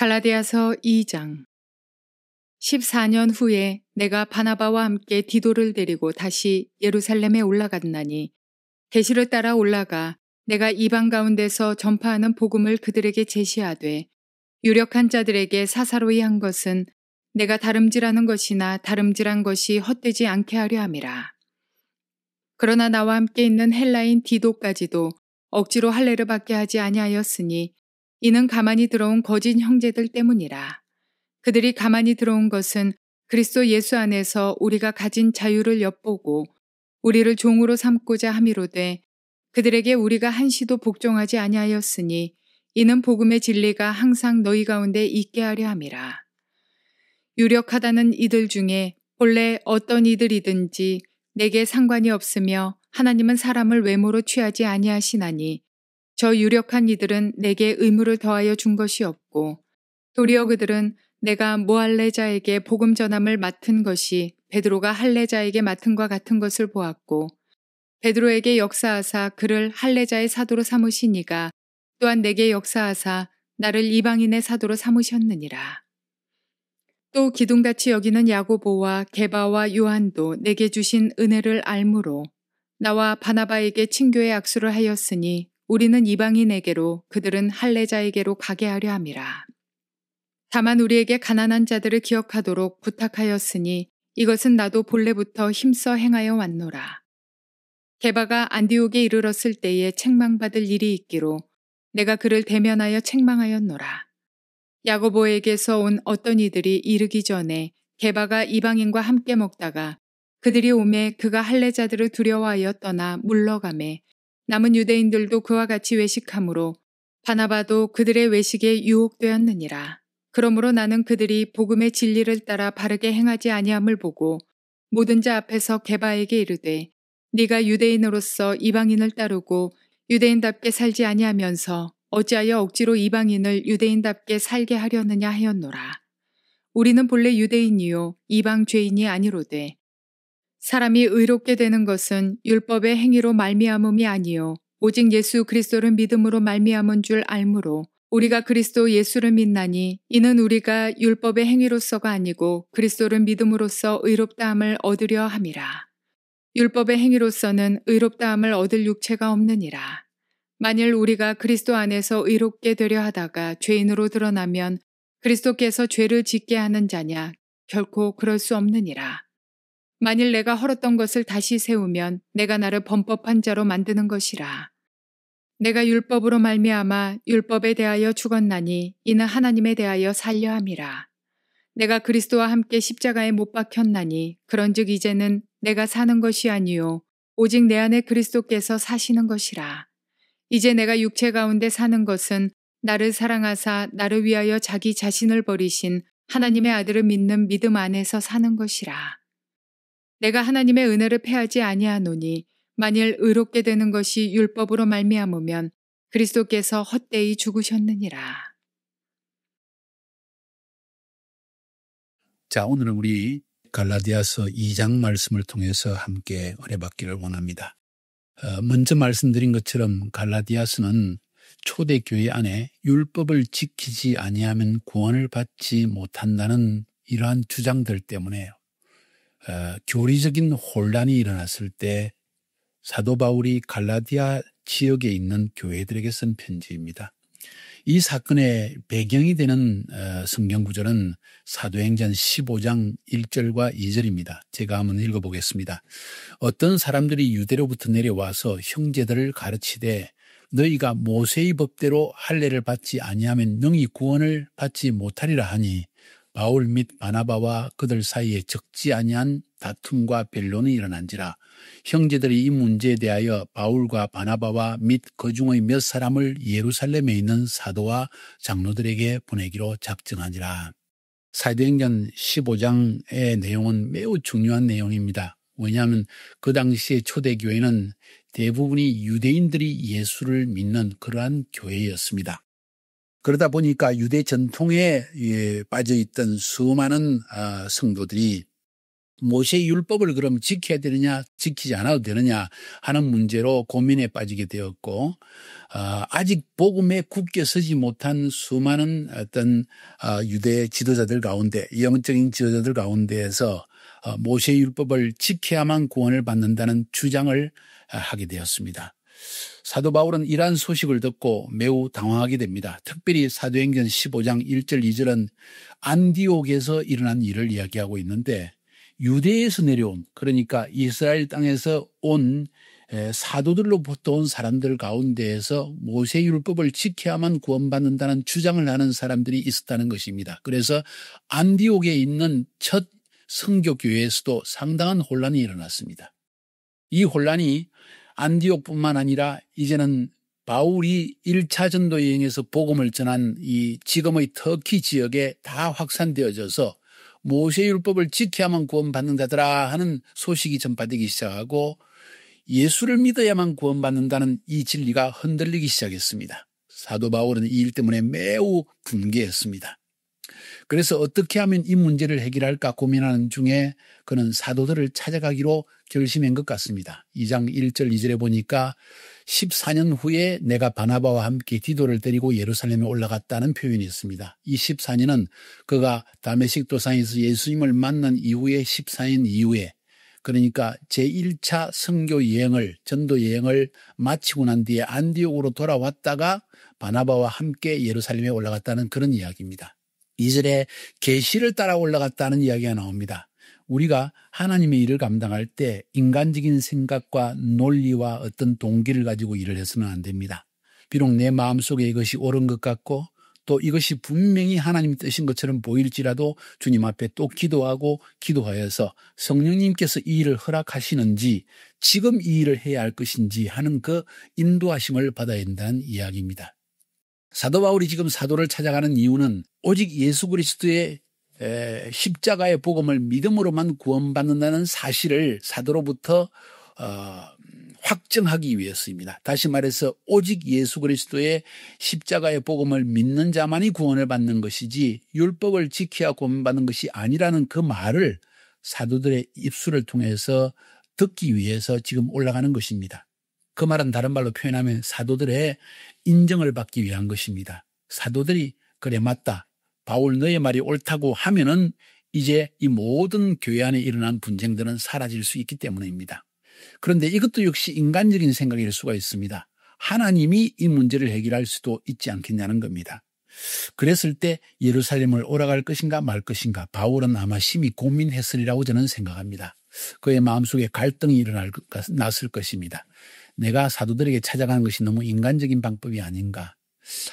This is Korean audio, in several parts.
갈라디아서 2장. 14년 후에 내가 바나바와 함께 디도를 데리고 다시 예루살렘에 올라갔나니 계시를 따라 올라가 내가 이방 가운데서 전파하는 복음을 그들에게 제시하되 유력한 자들에게 사사로이 한 것은 내가 다름질하는 것이나 다름질한 것이 헛되지 않게 하려 함이라. 그러나 나와 함께 있는 헬라인 디도까지도 억지로 할례를 받게 하지 아니하였으니 이는 가만히 들어온 거짓 형제들 때문이라. 그들이 가만히 들어온 것은 그리스도 예수 안에서 우리가 가진 자유를 엿보고 우리를 종으로 삼고자 함이로되 그들에게 우리가 한시도 복종하지 아니하였으니 이는 복음의 진리가 항상 너희 가운데 있게 하려 함이라. 유력하다는 이들 중에 본래 어떤 이들이든지 내게 상관이 없으며 하나님은 사람을 외모로 취하지 아니하시나니 저 유력한 이들은 내게 의무를 더하여 준 것이 없고 도리어 그들은 내가 모할레자에게 복음 전함을 맡은 것이 베드로가 할레자에게 맡은 것 같은 것을 보았고 베드로에게 역사하사 그를 할레자의 사도로 삼으시니가 또한 내게 역사하사 나를 이방인의 사도로 삼으셨느니라. 또 기둥같이 여기는 야고보와 게바와 요한도 내게 주신 은혜를 알므로 나와 바나바에게 친교의 악수를 하였으니 우리는 이방인에게로 그들은 할레자에게로 가게 하려 함이라. 다만 우리에게 가난한 자들을 기억하도록 부탁하였으니 이것은 나도 본래부터 힘써 행하여 왔노라. 게바가 안디옥에 이르렀을 때에 책망받을 일이 있기로 내가 그를 대면하여 책망하였노라. 야고보에게서 온 어떤 이들이 이르기 전에 게바가 이방인과 함께 먹다가 그들이 오매 그가 할례자들을 두려워하여 떠나 물러가매 남은 유대인들도 그와 같이 외식하므로 바나바도 그들의 외식에 유혹되었느니라. 그러므로 나는 그들이 복음의 진리를 따라 바르게 행하지 아니함을 보고 모든 자 앞에서 게바에게 이르되 네가 유대인으로서 이방인을 따르고 유대인답게 살지 아니하면서 어찌하여 억지로 이방인을 유대인답게 살게 하려느냐 하였노라. 우리는 본래 유대인이요 이방 죄인이 아니로되 사람이 의롭게 되는 것은 율법의 행위로 말미암음이 아니요 오직 예수 그리스도를 믿음으로 말미암은 줄 알므로 우리가 그리스도 예수를 믿나니 이는 우리가 율법의 행위로서가 아니고 그리스도를 믿음으로써 의롭다함을 얻으려 함이라. 율법의 행위로서는 의롭다함을 얻을 육체가 없느니라. 만일 우리가 그리스도 안에서 의롭게 되려 하다가 죄인으로 드러나면 그리스도께서 죄를 짓게 하는 자냐? 결코 그럴 수 없느니라. 만일 내가 헐었던 것을 다시 세우면 내가 나를 범법한 자로 만드는 것이라. 내가 율법으로 말미암아 율법에 대하여 죽었나니 이는 하나님에 대하여 살려 함이라. 내가 그리스도와 함께 십자가에 못 박혔나니 그런즉 이제는 내가 사는 것이 아니요 오직 내 안에 그리스도께서 사시는 것이라. 이제 내가 육체 가운데 사는 것은 나를 사랑하사 나를 위하여 자기 자신을 버리신 하나님의 아들을 믿는 믿음 안에서 사는 것이라. 내가 하나님의 은혜를 패하지 아니하노니 만일 의롭게 되는 것이 율법으로 말미암으면 그리스도께서 헛되이 죽으셨느니라. 자, 오늘은 우리 갈라디아서 2장 말씀을 통해서 함께 은혜 받기를 원합니다. 먼저 말씀드린 것처럼 갈라디아서는 초대교회 안에 율법을 지키지 아니하면 구원을 받지 못한다는 이러한 주장들 때문에 교리적인 혼란이 일어났을 때 사도 바울이 갈라디아 지역에 있는 교회들에게 쓴 편지입니다. 이 사건의 배경이 되는 성경 구절은 사도행전 15장 1절과 2절입니다. 제가 한번 읽어보겠습니다. 어떤 사람들이 유대로부터 내려와서 형제들을 가르치되 너희가 모세의 법대로 할례를 받지 아니하면 능히 구원을 받지 못하리라 하니 바울 및 바나바와 그들 사이에 적지 아니한 다툼과 변론이 일어난지라. 형제들이 이 문제에 대하여 바울과 바나바와 및 그 중의 몇 사람을 예루살렘에 있는 사도와 장로들에게 보내기로 작정하니라. 사도행전 15장의 내용은 매우 중요한 내용입니다. 왜냐하면 그 당시에 초대교회는 대부분이 유대인들이 예수를 믿는 그러한 교회였습니다. 그러다 보니까 유대 전통에 빠져있던 수많은 성도들이 모세의 율법을 그럼 지켜야 되느냐 지키지 않아도 되느냐 하는 문제로 고민에 빠지게 되었고 아직 복음에 굳게 서지 못한 수많은 어떤 유대 지도자들 가운데 영적인 지도자들 가운데에서 모세의 율법을 지켜야만 구원을 받는다는 주장을 하게 되었습니다. 사도 바울은 이러한 소식을 듣고 매우 당황하게 됩니다. 특별히 사도행전 15장 1절 2절은 안디옥에서 일어난 일을 이야기하고 있는데 유대에서 내려온 그러니까 이스라엘 땅에서 온 사도들로부터 온 사람들 가운데에서 모세의 율법을 지켜야만 구원받는다는 주장을 하는 사람들이 있었다는 것입니다. 그래서 안디옥에 있는 첫 선교 교회에서도 상당한 혼란이 일어났습니다. 이 혼란이 안디옥뿐만 아니라 이제는 바울이 1차 전도 여행에서 복음을 전한 이 지금의 터키 지역에 다 확산되어져서 모세의 율법을 지켜야만 구원받는 자들아 하는 소식이 전파되기 시작하고 예수를 믿어야만 구원받는다는 이 진리가 흔들리기 시작했습니다. 사도 바울은 이 일 때문에 매우 분개했습니다. 그래서 어떻게 하면 이 문제를 해결할까 고민하는 중에 그는 사도들을 찾아가기로 결심한 것 같습니다. 2장 1절 2절에 보니까 14년 후에 내가 바나바와 함께 디도를 데리고 예루살렘에 올라갔다는 표현이 있습니다. 이 14년은 그가 다메섹 도상에서 예수님을 만난 이후에 14년 이후에 그러니까 제1차 선교 여행을 전도 여행을 마치고 난 뒤에 안디옥으로 돌아왔다가 바나바와 함께 예루살렘에 올라갔다는 그런 이야기입니다. 2절에 계시를 따라 올라갔다는 이야기가 나옵니다. 우리가 하나님의 일을 감당할 때 인간적인 생각과 논리와 어떤 동기를 가지고 일을 해서는 안 됩니다. 비록 내 마음속에 이것이 옳은 것 같고 또 이것이 분명히 하나님 뜻인 것처럼 보일지라도 주님 앞에 또 기도하여서 성령님께서 이 일을 허락하시는지 지금 이 일을 해야 할 것인지 하는 그 인도하심을 받아야 된다는 이야기입니다. 사도 바울이 지금 사도를 찾아가는 이유는 오직 예수 그리스도의 십자가의 복음을 믿음으로만 구원받는다는 사실을 사도로부터 확정하기 위해서입니다. 다시 말해서 오직 예수 그리스도의 십자가의 복음을 믿는 자만이 구원을 받는 것이지 율법을 지켜야 구원받는 것이 아니라는 그 말을 사도들의 입술을 통해서 듣기 위해서 지금 올라가는 것입니다. 그 말은 다른 말로 표현하면 사도들의 인정을 받기 위한 것입니다. 사도들이 그래 맞다. 바울 너의 말이 옳다고 하면은 이제 이 모든 교회 안에 일어난 분쟁들은 사라질 수 있기 때문입니다. 그런데 이것도 역시 인간적인 생각일 수가 있습니다. 하나님이 이 문제를 해결할 수도 있지 않겠냐는 겁니다. 그랬을 때 예루살렘을 올라갈 것인가 말 것인가 바울은 아마 심히 고민했으리라고 저는 생각합니다. 그의 마음속에 갈등이 났을 것입니다. 내가 사도들에게 찾아가는 것이 너무 인간적인 방법이 아닌가.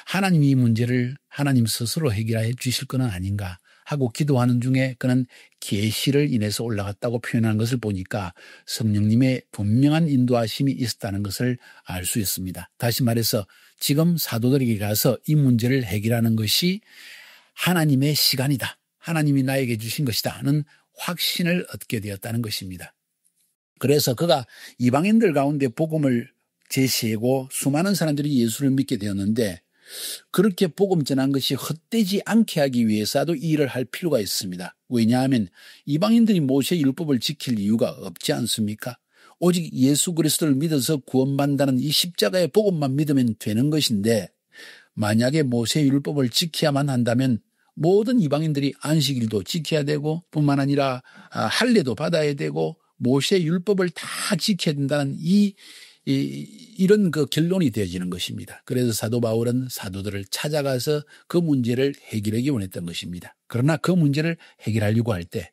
하나님이 이 문제를 하나님 스스로 해결해 주실 것은 아닌가 하고 기도하는 중에 그는 계시를 인해서 올라갔다고 표현하는 것을 보니까 성령님의 분명한 인도하심이 있었다는 것을 알 수 있습니다. 다시 말해서 지금 사도들에게 가서 이 문제를 해결하는 것이 하나님의 시간이다. 하나님이 나에게 주신 것이다 하는 확신을 얻게 되었다는 것입니다. 그래서 그가 이방인들 가운데 복음을 제시하고 수많은 사람들이 예수를 믿게 되었는데 그렇게 복음 전한 것이 헛되지 않게 하기 위해서도 이 일을 할 필요가 있습니다. 왜냐하면 이방인들이 모세의 율법을 지킬 이유가 없지 않습니까? 오직 예수 그리스도를 믿어서 구원받는다는 이 십자가의 복음만 믿으면 되는 것인데 만약에 모세의 율법을 지켜야만 한다면 모든 이방인들이 안식일도 지켜야 되고 뿐만 아니라 할례도 받아야 되고 모세의 율법을 다 지켜야 된다는 이런 그 결론이 되어지는 것입니다. 그래서 사도 바울은 사도들을 찾아가서 그 문제를 해결하기 원했던 것입니다. 그러나 그 문제를 해결하려고 할 때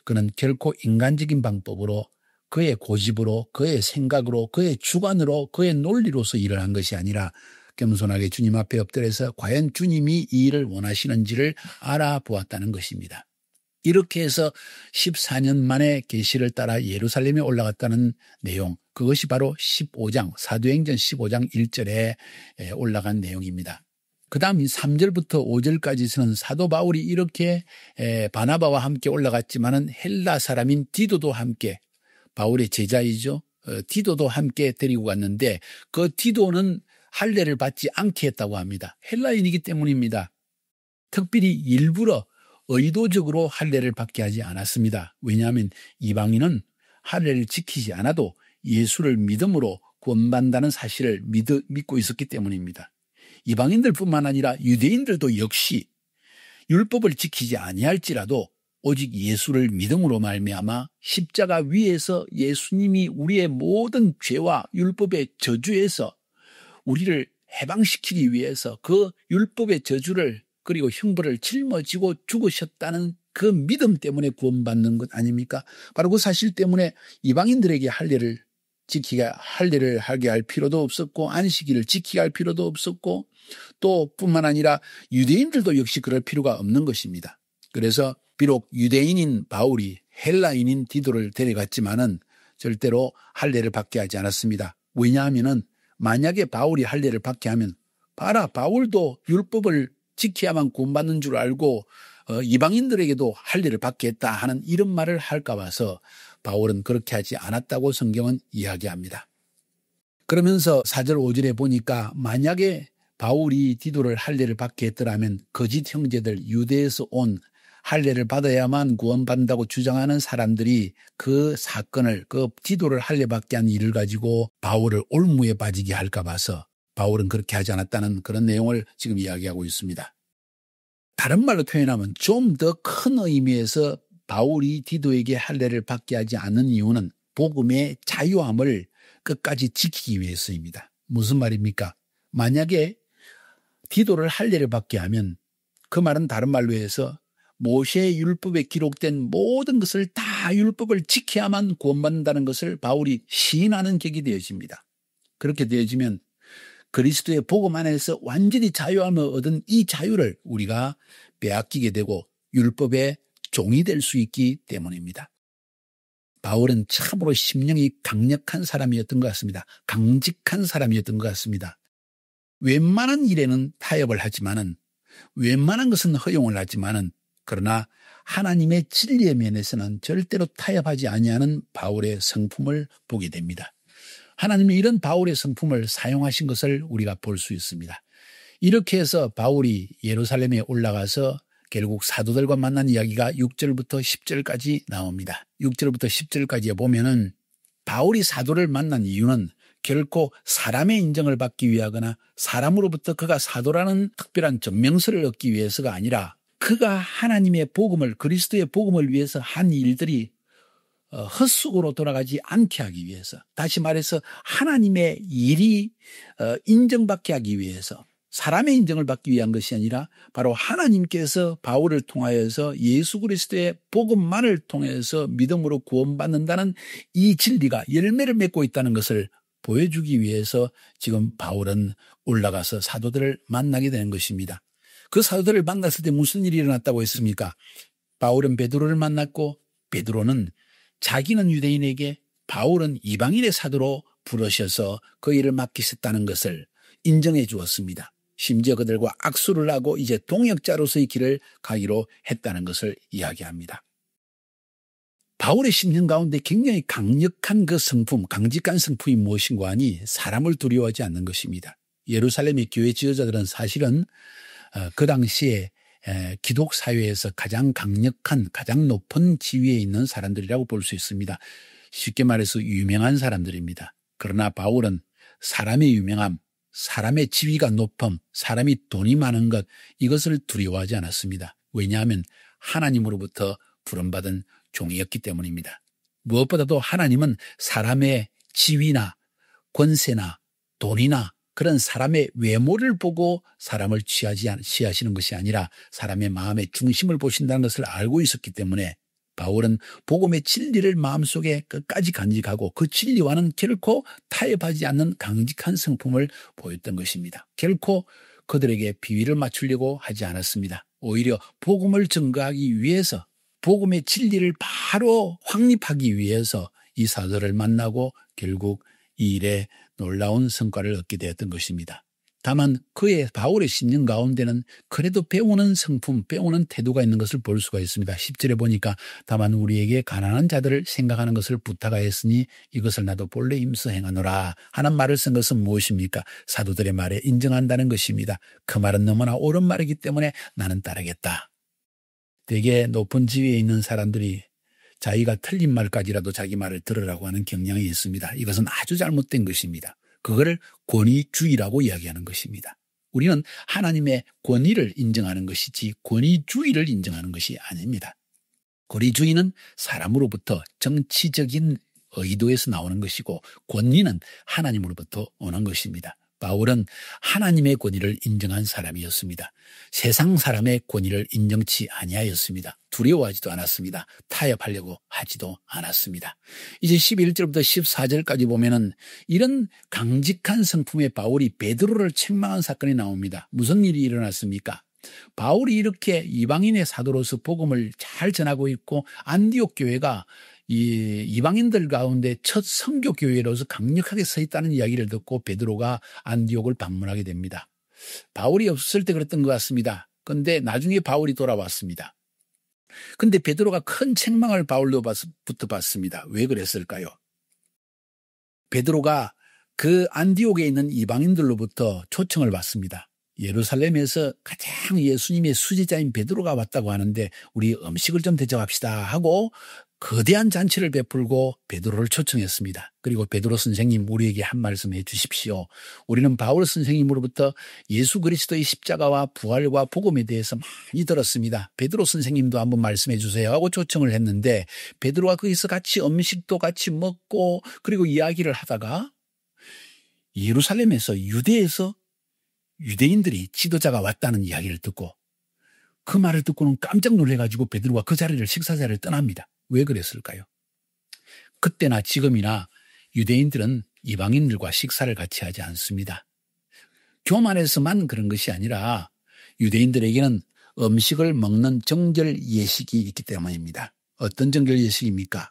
그는 결코 인간적인 방법으로 그의 고집으로 그의 생각으로 그의 주관으로 그의 논리로서 일을 한 것이 아니라 겸손하게 주님 앞에 엎드려서 과연 주님이 이 일을 원하시는지를 알아보았다는 것입니다. 이렇게 해서 14년 만에 계시를 따라 예루살렘에 올라갔다는 내용, 그것이 바로 15장, 사도행전 15장 1절에 올라간 내용입니다. 그 다음 3절부터 5절까지서는 사도 바울이 이렇게 바나바와 함께 올라갔지만은 헬라 사람인 디도도 함께, 바울의 제자이죠. 디도도 함께 데리고 갔는데 그 디도는 할례를 받지 않게 했다고 합니다. 헬라인이기 때문입니다. 특별히 일부러 의도적으로 할례를 받게 하지 않았습니다. 왜냐하면 이방인은 할례를 지키지 않아도 예수를 믿음으로 구원받는다는 사실을 믿고 있었기 때문입니다. 이방인들뿐만 아니라 유대인들도 역시 율법을 지키지 아니할지라도 오직 예수를 믿음으로 말미암아 십자가 위에서 예수님이 우리의 모든 죄와 율법의 저주에서 우리를 해방시키기 위해서 그 율법의 저주를 그리고 형벌을 짊어지고 죽으셨다는 그 믿음 때문에 구원받는 것 아닙니까? 바로 그 사실 때문에 이방인들에게 할례를 하게 할 필요도 없었고 안식일을 지키게 할 필요도 없었고 또 뿐만 아니라 유대인들도 역시 그럴 필요가 없는 것입니다. 그래서 비록 유대인인 바울이 헬라인인 디도를 데려갔지만은 절대로 할례를 받게 하지 않았습니다. 왜냐하면은 만약에 바울이 할례를 받게 하면 봐라 바울도 율법을 지켜야만 구원받는 줄 알고 이방인들에게도 할례를 받게 했다 하는 이런 말을 할까 봐서 바울은 그렇게 하지 않았다고 성경은 이야기합니다. 그러면서 4절 5절에 보니까 만약에 바울이 디도를 할례를 받게 했더라면 거짓 형제들 유대에서 온 할례를 받아야만 구원받는다고 주장하는 사람들이 그 사건을 그 디도를 할례 받게 한 일을 가지고 바울을 올무에 빠지게 할까 봐서 바울은 그렇게 하지 않았다는 그런 내용을 지금 이야기하고 있습니다. 다른 말로 표현하면 좀 더 큰 의미에서 바울이 디도에게 할례를 받게 하지 않는 이유는 복음의 자유함을 끝까지 지키기 위해서입니다. 무슨 말입니까? 만약에 디도를 할례를 받게 하면 그 말은 다른 말로 해서 모세의 율법에 기록된 모든 것을 다 율법을 지켜야만 구원받는다는 것을 바울이 시인하는 격이 되어집니다. 그렇게 되어지면 그리스도의 복음 안에서 완전히 자유함을 얻은 이 자유를 우리가 빼앗기게 되고 율법의 종이 될 수 있기 때문입니다. 바울은 참으로 심령이 강력한 사람이었던 것 같습니다. 강직한 사람이었던 것 같습니다. 웬만한 일에는 타협을 하지만은 웬만한 것은 허용을 하지만은 그러나 하나님의 진리의 면에서는 절대로 타협하지 아니하는 바울의 성품을 보게 됩니다. 하나님이 이런 바울의 성품을 사용하신 것을 우리가 볼 수 있습니다. 이렇게 해서 바울이 예루살렘에 올라가서 결국 사도들과 만난 이야기가 6절부터 10절까지 나옵니다. 6절부터 10절까지에 보면은 바울이 사도를 만난 이유는 결코 사람의 인정을 받기 위하거나 사람으로부터 그가 사도라는 특별한 전명서를 얻기 위해서가 아니라 그가 하나님의 복음을 그리스도의 복음을 위해서 한 일들이 헛수고로 돌아가지 않게 하기 위해서 다시 말해서 하나님의 일이 인정받게 하기 위해서 사람의 인정을 받기 위한 것이 아니라 바로 하나님께서 바울을 통하여서 예수 그리스도의 복음만을 통해서 믿음으로 구원받는다는 이 진리가 열매를 맺고 있다는 것을 보여주기 위해서 지금 바울은 올라가서 사도들을 만나게 되는 것입니다. 그 사도들을 만났을 때 무슨 일이 일어났다고 했습니까? 바울은 베드로를 만났고 베드로는 자기는 유대인에게 바울은 이방인의 사도로 부르셔서 그 일을 맡기셨다는 것을 인정해 주었습니다. 심지어 그들과 악수를 하고 이제 동역자로서의 길을 가기로 했다는 것을 이야기합니다. 바울의 심령 가운데 굉장히 강력한 그 성품, 강직한 성품이 무엇인가 하니 사람을 두려워하지 않는 것입니다. 예루살렘의 교회 지도자들은 사실은 그 당시에 기독 사회에서 가장 강력한 가장 높은 지위에 있는 사람들이라고 볼 수 있습니다. 쉽게 말해서 유명한 사람들입니다. 그러나 바울은 사람의 유명함, 사람의 지위가 높음, 사람이 돈이 많은 것 이것을 두려워하지 않았습니다. 왜냐하면 하나님으로부터 부름받은 종이었기 때문입니다. 무엇보다도 하나님은 사람의 지위나 권세나 돈이나 그런 사람의 외모를 보고 사람을 취하시는 것이 아니라 사람의 마음의 중심을 보신다는 것을 알고 있었기 때문에 바울은 복음의 진리를 마음속에 끝까지 간직하고 그 진리와는 결코 타협하지 않는 강직한 성품을 보였던 것입니다. 결코 그들에게 비위를 맞추려고 하지 않았습니다. 오히려 복음을 증거하기 위해서 복음의 진리를 바로 확립하기 위해서 이 사도를 만나고 결국 이 일에 놀라운 성과를 얻게 되었던 것입니다. 다만 그의 바울의 심령 가운데는 그래도 배우는 성품, 배우는 태도가 있는 것을 볼 수가 있습니다. 10절에 보니까 다만 우리에게 가난한 자들을 생각하는 것을 부탁하였으니 이것을 나도 본래 임서 행하노라 하는 말을 쓴 것은 무엇입니까? 사도들의 말에 인정한다는 것입니다. 그 말은 너무나 옳은 말이기 때문에 나는 따르겠다. 되게 높은 지위에 있는 사람들이 자기가 틀린 말까지라도 자기 말을 들으라고 하는 경향이 있습니다. 이것은 아주 잘못된 것입니다. 그거를 권위주의라고 이야기하는 것입니다. 우리는 하나님의 권위를 인정하는 것이지 권위주의를 인정하는 것이 아닙니다. 권위주의는 사람으로부터 정치적인 의도에서 나오는 것이고 권위는 하나님으로부터 오는 것입니다. 바울은 하나님의 권위를 인정한 사람이었습니다. 세상 사람의 권위를 인정치 아니하였습니다. 두려워하지도 않았습니다. 타협하려고 하지도 않았습니다. 이제 11절부터 14절까지 보면은 이런 강직한 성품의 바울이 베드로를 책망한 사건이 나옵니다. 무슨 일이 일어났습니까? 바울이 이렇게 이방인의 사도로서 복음을 잘 전하고 있고 안디옥 교회가 이 이방인들 가운데 첫 선교 교회로서 강력하게 서 있다는 이야기를 듣고 베드로가 안디옥을 방문하게 됩니다. 바울이 없을 때 그랬던 것 같습니다. 그런데 나중에 바울이 돌아왔습니다. 그런데 베드로가 큰 책망을 바울로부터 받습니다. 왜 그랬을까요? 베드로가 그 안디옥에 있는 이방인들로부터 초청을 받습니다. 예루살렘에서 가장 예수님의 수제자인 베드로가 왔다고 하는데 우리 음식을 좀 대접합시다 하고 거대한 잔치를 베풀고 베드로를 초청했습니다. 그리고 베드로 선생님 우리에게 한 말씀 해 주십시오. 우리는 바울 선생님으로부터 예수 그리스도의 십자가와 부활과 복음에 대해서 많이 들었습니다. 베드로 선생님도 한번 말씀해 주세요 하고 초청을 했는데 베드로가 거기서 같이 음식도 같이 먹고 그리고 이야기를 하다가 예루살렘에서 유대에서 유대인들이 지도자가 왔다는 이야기를 듣고 그 말을 듣고는 깜짝 놀래가지고 베드로가 그 자리를 식사 자리를 떠납니다. 왜 그랬을까요? 그때나 지금이나 유대인들은 이방인들과 식사를 같이 하지 않습니다. 교만에서만 그런 것이 아니라 유대인들에게는 음식을 먹는 정결 예식이 있기 때문입니다. 어떤 정결 예식입니까?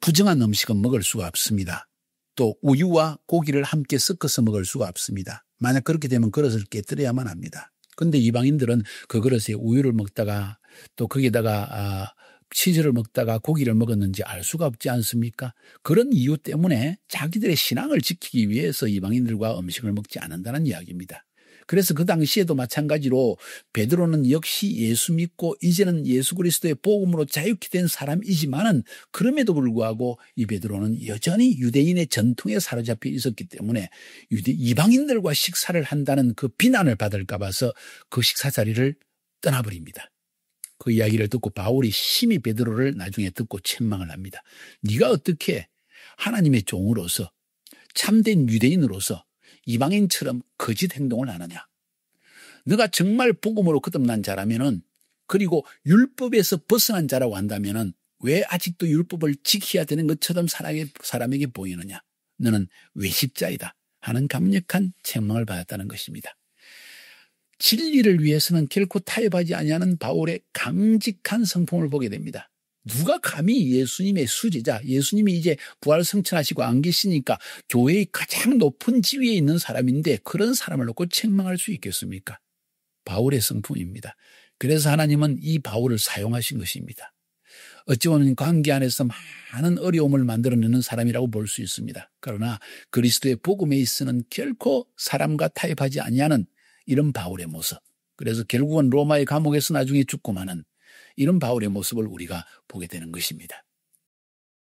부정한 음식은 먹을 수가 없습니다. 또 우유와 고기를 함께 섞어서 먹을 수가 없습니다. 만약 그렇게 되면 그릇을 깨뜨려야만 합니다. 그런데 이방인들은 그 그릇에 우유를 먹다가 또 거기에다가 치즈를 먹다가 고기를 먹었는지 알 수가 없지 않습니까? 그런 이유 때문에 자기들의 신앙을 지키기 위해서 이방인들과 음식을 먹지 않는다는 이야기입니다. 그래서 그 당시에도 마찬가지로 베드로는 역시 예수 믿고 이제는 예수 그리스도의 복음으로 자유케 된 사람이지만은 그럼에도 불구하고 이 베드로는 여전히 유대인의 전통에 사로잡혀 있었기 때문에 이방인들과 식사를 한다는 그 비난을 받을까 봐서 그 식사 자리를 떠나버립니다. 그 이야기를 듣고 바울이 심히 베드로를 나중에 듣고 책망을 합니다. 네가 어떻게 하나님의 종으로서 참된 유대인으로서 이방인처럼 거짓 행동을 하느냐. 너가 정말 복음으로 거듭난 자라면은 그리고 율법에서 벗어난 자라고 한다면은 왜 아직도 율법을 지켜야 되는 것처럼 사람에게 보이느냐. 너는 외식자이다 하는 강력한 책망을 받았다는 것입니다. 진리를 위해서는 결코 타협하지 아니하는 바울의 강직한 성품을 보게 됩니다. 누가 감히 예수님의 수제자, 예수님이 이제 부활 성천하시고 안 계시니까 교회의 가장 높은 지위에 있는 사람인데 그런 사람을 놓고 책망할 수 있겠습니까? 바울의 성품입니다. 그래서 하나님은 이 바울을 사용하신 것입니다. 어찌 보면 관계 안에서 많은 어려움을 만들어내는 사람이라고 볼 수 있습니다. 그러나 그리스도의 복음에 있어서는 결코 사람과 타협하지 아니하는 이런 바울의 모습. 그래서 결국은 로마의 감옥에서 나중에 죽고 마는 이런 바울의 모습을 우리가 보게 되는 것입니다.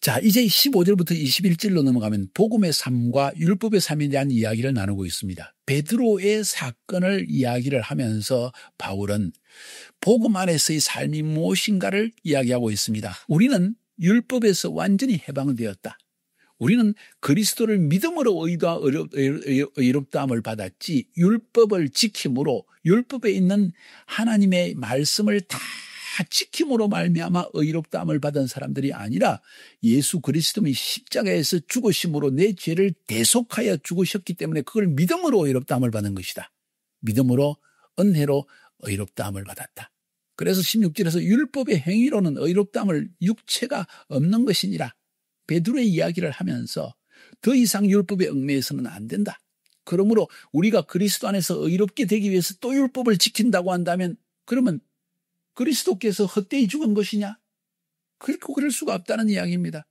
자, 이제 15절부터 21절로 넘어가면 복음의 삶과 율법의 삶에 대한 이야기를 나누고 있습니다. 베드로의 사건을 이야기를 하면서 바울은 복음 안에서의 삶이 무엇인가를 이야기하고 있습니다. 우리는 율법에서 완전히 해방되었다. 우리는 그리스도를 믿음으로 의롭다함을 받았지 율법을 지킴으로 율법에 있는 하나님의 말씀을 다 지킴으로 말미암아 의롭다함을 받은 사람들이 아니라 예수 그리스도의 십자가에서 죽으심으로 내 죄를 대속하여 죽으셨기 때문에 그걸 믿음으로 의롭다함을 받은 것이다. 믿음으로 은혜로 의롭다함을 받았다. 그래서 16절에서 율법의 행위로는 의롭다함을 육체가 없는 것이니라. 베드로의 이야기를 하면서 더 이상 율법에 얽매여서는 안 된다. 그러므로 우리가 그리스도 안에서 의롭게 되기 위해서 또 율법을 지킨다고 한다면 그러면 그리스도께서 헛되이 죽은 것이냐? 그렇고 그럴 수가 없다는 이야기입니다.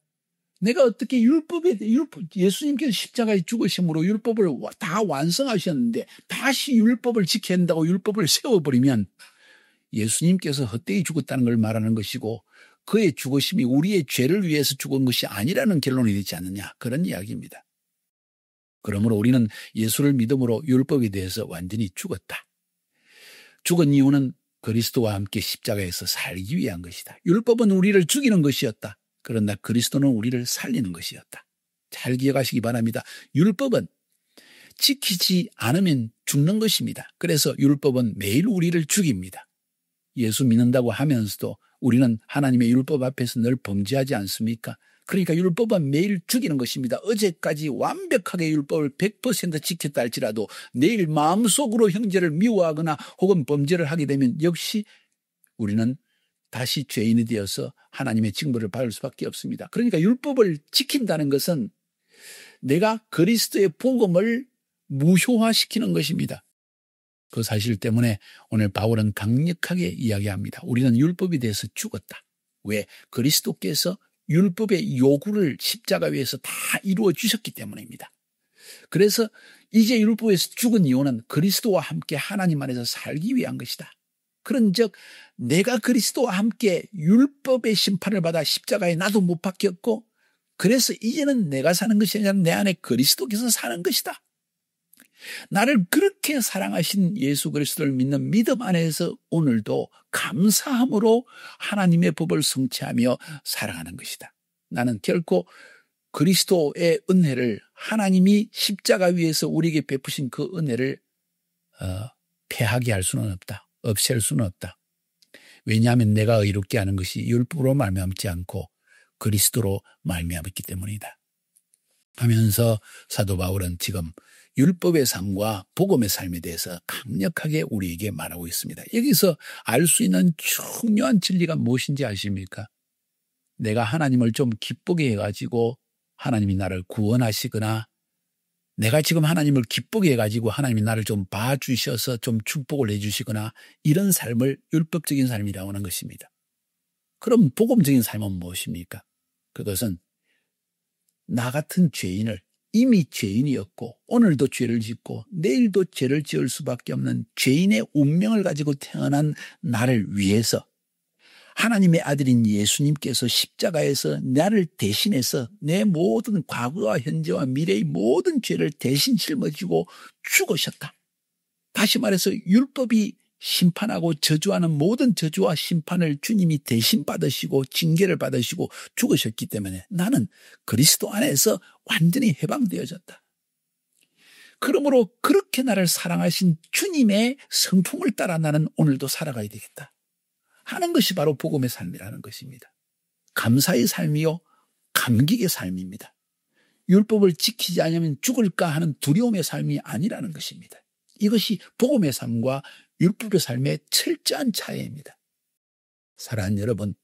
내가 어떻게 예수님께서 십자가에 죽으심으로 율법을 다 완성하셨는데 다시 율법을 지켜야 한다고 율법을 세워버리면 예수님께서 헛되이 죽었다는 걸 말하는 것이고 그의 죽으심이 우리의 죄를 위해서 죽은 것이 아니라는 결론이 되지 않느냐, 그런 이야기입니다. 그러므로 우리는 예수를 믿음으로 율법에 대해서 완전히 죽었다. 죽은 이유는 그리스도와 함께 십자가에서 살기 위한 것이다. 율법은 우리를 죽이는 것이었다. 그러나 그리스도는 우리를 살리는 것이었다. 잘 기억하시기 바랍니다. 율법은 지키지 않으면 죽는 것입니다. 그래서 율법은 매일 우리를 죽입니다. 예수 믿는다고 하면서도 우리는 하나님의 율법 앞에서 늘 범죄하지 않습니까? 그러니까 율법은 매일 죽이는 것입니다. 어제까지 완벽하게 율법을 100% 지켰다 할지라도 내일 마음속으로 형제를 미워하거나 혹은 범죄를 하게 되면 역시 우리는 다시 죄인이 되어서 하나님의 징벌을 받을 수밖에 없습니다. 그러니까 율법을 지킨다는 것은 내가 그리스도의 복음을 무효화시키는 것입니다. 그 사실 때문에 오늘 바울은 강력하게 이야기합니다. 우리는 율법에 대해서 죽었다. 왜? 그리스도께서 율법의 요구를 십자가 위에서 다 이루어 주셨기 때문입니다. 그래서 이제 율법에서 죽은 이유는 그리스도와 함께 하나님 안에서 살기 위한 것이다. 그런즉 내가 그리스도와 함께 율법의 심판을 받아 십자가에 나도 못 박혔고 그래서 이제는 내가 사는 것이 아니라 내 안에 그리스도께서 사는 것이다. 나를 그렇게 사랑하신 예수 그리스도를 믿는 믿음 안에서 오늘도 감사함으로 하나님의 법을 성취하며 살아가는 것이다. 나는 결코 그리스도의 은혜를 하나님이 십자가 위에서 우리에게 베푸신 그 은혜를 패하게 할 수는 없다. 없앨 수는 없다. 왜냐하면 내가 의롭게 하는 것이 율법으로 말미암지 않고 그리스도로 말미암았기 때문이다. 하면서 사도 바울은 지금 율법의 삶과 복음의 삶에 대해서 강력하게 우리에게 말하고 있습니다. 여기서 알 수 있는 중요한 진리가 무엇인지 아십니까? 내가 하나님을 좀 기쁘게 해가지고 하나님이 나를 구원하시거나 내가 지금 하나님을 기쁘게 해가지고 하나님이 나를 좀 봐주셔서 좀 축복을 해주시거나 이런 삶을 율법적인 삶이라고 하는 것입니다. 그럼 복음적인 삶은 무엇입니까? 그것은 나 같은 죄인을 이미 죄인이었고 오늘도 죄를 짓고 내일도 죄를 지을 수밖에 없는 죄인의 운명을 가지고 태어난 나를 위해서 하나님의 아들인 예수님께서 십자가에서 나를 대신해서 내 모든 과거와 현재와 미래의 모든 죄를 대신 짊어지고 죽으셨다. 다시 말해서 율법이 심판하고 저주하는 모든 저주와 심판을 주님이 대신 받으시고 징계를 받으시고 죽으셨기 때문에 나는 그리스도 안에서 완전히 해방되어졌다. 그러므로 그렇게 나를 사랑하신 주님의 성품을 따라 나는 오늘도 살아가야 되겠다 하는 것이 바로 복음의 삶이라는 것입니다. 감사의 삶이요 감격의 삶입니다. 율법을 지키지 않으면 죽을까 하는 두려움의 삶이 아니라는 것입니다. 이것이 복음의 삶과 율법의 삶의 철저한 차이입니다. 사랑하는 여러분,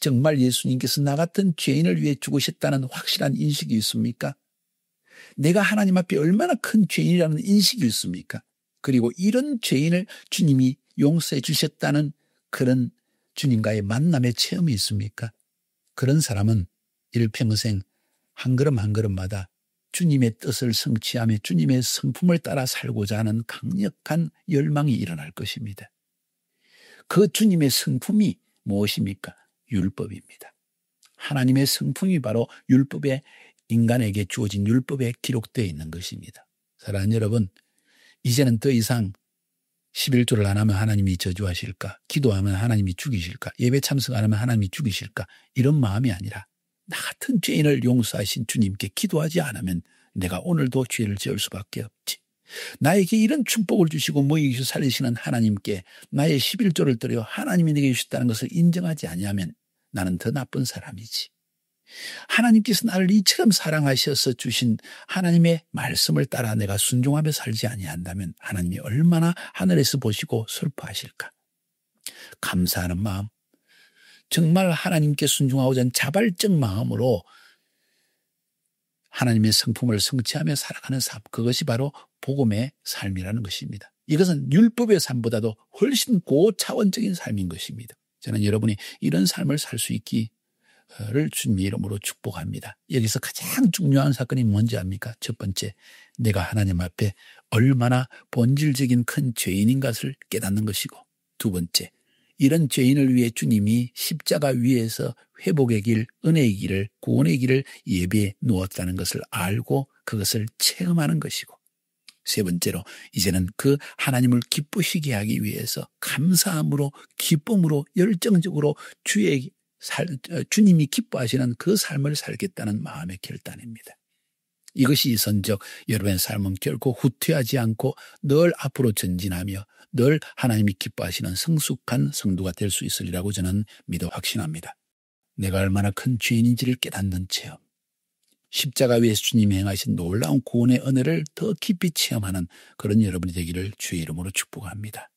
정말 예수님께서 나 같은 죄인을 위해 죽으셨다는 확실한 인식이 있습니까? 내가 하나님 앞에 얼마나 큰 죄인이라는 인식이 있습니까? 그리고 이런 죄인을 주님이 용서해 주셨다는 그런 주님과의 만남의 체험이 있습니까? 그런 사람은 일평생 한 걸음 한 걸음마다 주님의 뜻을 성취하며 주님의 성품을 따라 살고자 하는 강력한 열망이 일어날 것입니다. 그 주님의 성품이 무엇입니까? 율법입니다. 하나님의 성품이 바로 율법에 인간에게 주어진 율법에 기록되어 있는 것입니다. 사랑하는 여러분, 이제는 더 이상 11조를 안 하면 하나님이 저주하실까? 기도하면 하나님이 죽이실까? 예배 참석 안 하면 하나님이 죽이실까? 이런 마음이 아니라 나 같은 죄인을 용서하신 주님께 기도하지 않으면 내가 오늘도 죄를 지을 수밖에 없지. 나에게 이런 축복을 주시고 모이게 주시고 살리시는 하나님께 나의 11조를 드려 하나님이 내게 주셨다는 것을 인정하지 아니하면 나는 더 나쁜 사람이지. 하나님께서 나를 이처럼 사랑하셔서 주신 하나님의 말씀을 따라 내가 순종하며 살지 아니한다면 하나님이 얼마나 하늘에서 보시고 슬퍼하실까. 감사하는 마음, 정말 하나님께 순종하고자 하는 자발적 마음으로 하나님의 성품을 성취하며 살아가는 삶, 그것이 바로 복음의 삶이라는 것입니다. 이것은 율법의 삶보다도 훨씬 고차원적인 삶인 것입니다. 저는 여러분이 이런 삶을 살 수 있기를 주님의 이름으로 축복합니다. 여기서 가장 중요한 사건이 뭔지 압니까? 첫 번째, 내가 하나님 앞에 얼마나 본질적인 큰 죄인인 것을 깨닫는 것이고, 두 번째, 이런 죄인을 위해 주님이 십자가 위에서 회복의 길, 은혜의 길을, 구원의 길을 예비해 놓았다는 것을 알고 그것을 체험하는 것이고, 세 번째로 이제는 그 하나님을 기쁘시게 하기 위해서 감사함으로, 기쁨으로, 열정적으로 주님이 기뻐하시는 그 삶을 살겠다는 마음의 결단입니다. 이것이 이선적 여러분의 삶은 결코 후퇴하지 않고 늘 앞으로 전진하며 늘 하나님이 기뻐하시는 성숙한 성도가 될 수 있으리라고 저는 믿어 확신합니다. 내가 얼마나 큰 죄인인지를 깨닫는 체험, 십자가 위에서 주님이 행하신 놀라운 구원의 은혜를 더 깊이 체험하는 그런 여러분이 되기를 주의 이름으로 축복합니다.